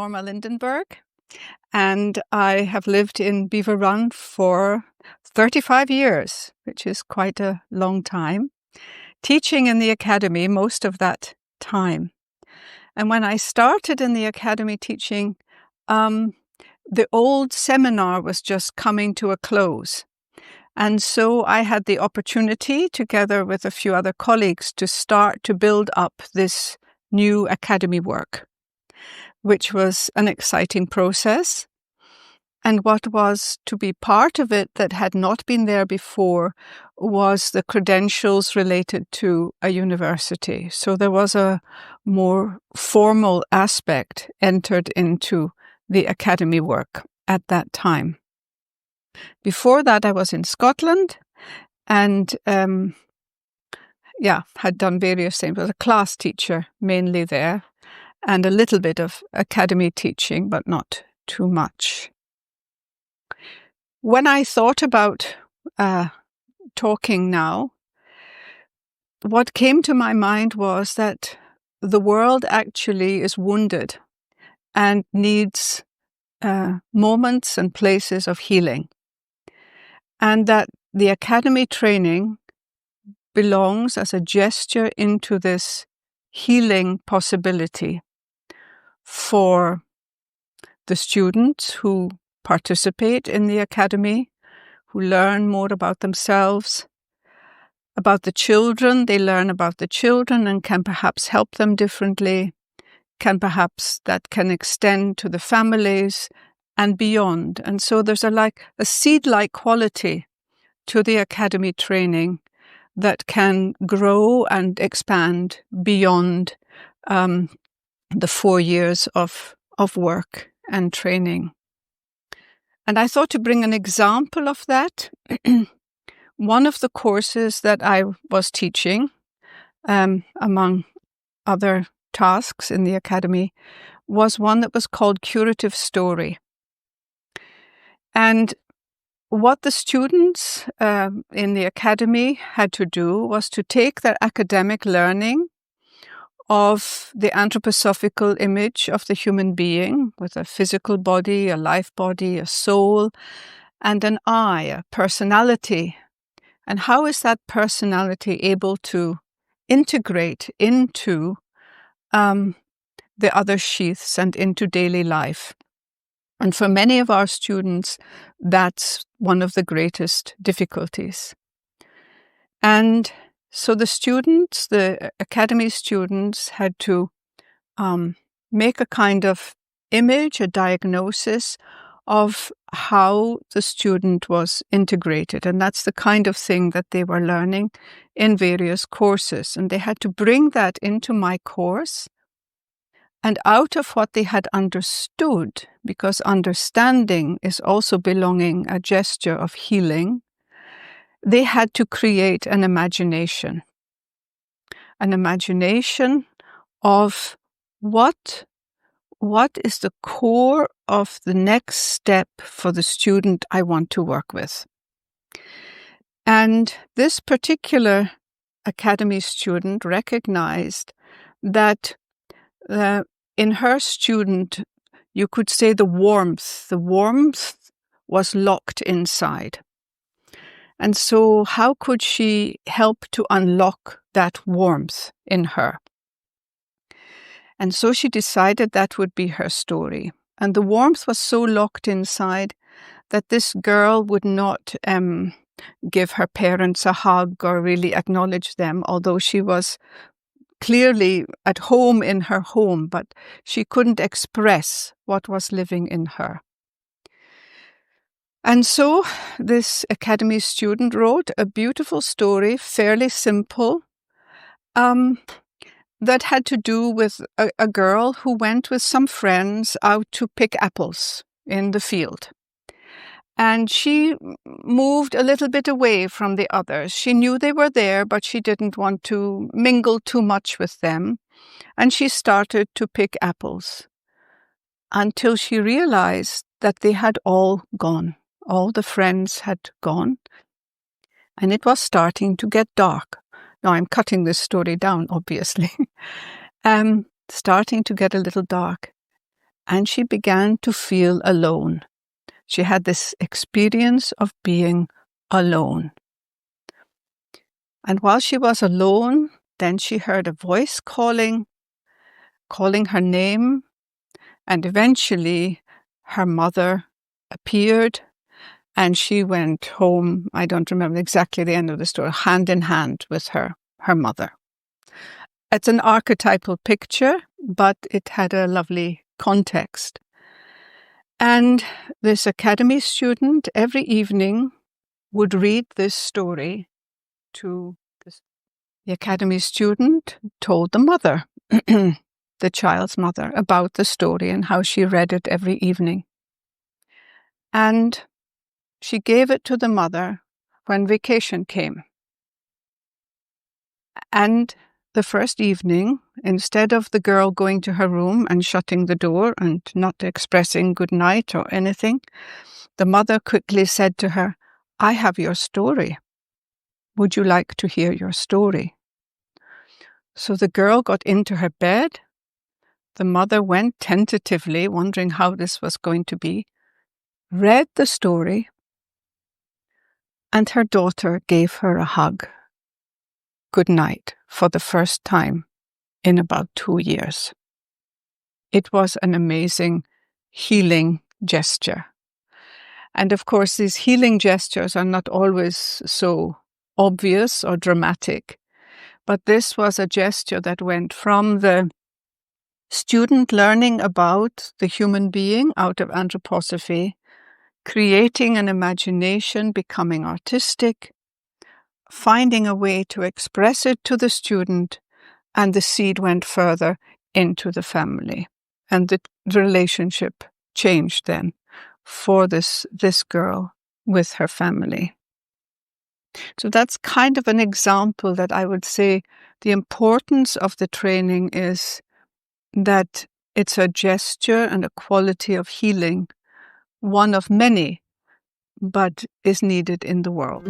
Norma Lindenberg, and I have lived in Beaver Run for 35 years, which is quite a long time, teaching in the academy most of that time. And when I started in the academy teaching, the old seminar was just coming to a close. And so I had the opportunity, together with a few other colleagues, to start to build up this new academy work, which was an exciting process. And what was to be part of it that had not been there before was the credentials related to a university. So there was a more formal aspect entered into the academy work at that time. Before that, I was in Scotland and had done various things. I was a class teacher mainly there, and a little bit of academy teaching, but not too much. When I thought about talking now, what came to my mind was that the world actually is wounded and needs moments and places of healing. And that the academy training belongs as a gesture into this healing possibility for the students who participate in the academy, who learn more about themselves, about the children. They learn about the children and can perhaps help them differently, that can extend to the families and beyond. And so there's a seed-like quality to the academy training that can grow and expand beyond the 4 years of work and training. And I thought to bring an example of that. One of the courses that I was teaching, among other tasks in the academy, was one that was called Curative Story. And what the students in the academy had to do was to take their academic learning of the anthroposophical image of the human being with a physical body, a life body, a soul, and an I, a personality. And how is that personality able to integrate into the other sheaths and into daily life? And for many of our students, that's one of the greatest difficulties. And so the academy students, had to make a kind of image, a diagnosis of how the student was integrated. And that's the kind of thing that they were learning in various courses. And they had to bring that into my course. And out of what they had understood, because understanding is also belonging a gesture of healing, they had to create an imagination of what is the core of the next step for the student I want to work with. And this particular academy student recognized that in her student, you could say the warmth was locked inside. And so how could she help to unlock that warmth in her? And so she decided that would be her story. And the warmth was so locked inside that this girl would not give her parents a hug or really acknowledge them, although she was clearly at home in her home, but she couldn't express what was living in her. And so this academy student wrote a beautiful story, fairly simple, that had to do with a girl who went with some friends out to pick apples in the field. And she moved a little bit away from the others. She knew they were there, but she didn't want to mingle too much with them. And she started to pick apples until she realized that they had all gone. All the friends had gone. And it was starting to get dark. Now I'm cutting this story down, obviously. Starting to get a little dark. and she began to feel alone. She had this experience of being alone. And while she was alone, then she heard a voice calling her name, and eventually her mother appeared, and she went home, I don't remember exactly the end of the story, hand in hand with her mother. It's an archetypal picture, but it had a lovely context. And this academy student every evening would read this story to the academy student, told the mother, the child's mother, about the story and how she read it every evening. And she gave it to the mother when vacation came. And the first evening, instead of the girl going to her room and shutting the door and not expressing good night or anything, the mother quickly said to her, "I have your story. Would you like to hear your story?" So the girl got into her bed. The mother went tentatively, wondering how this was going to be, read the story, and her daughter gave her a hug. Good night, for the first time in about 2 years. It was an amazing healing gesture. And of course, these healing gestures are not always so obvious or dramatic, but this was a gesture that went from the student learning about the human being out of anthroposophy, creating an imagination, becoming artistic, finding a way to express it to the student, and the seed went further into the family. And the relationship changed then for this girl with her family. So that's kind of an example that I would say the importance of the training is that it's a gesture and a quality of healing, one of many, but is needed in the world.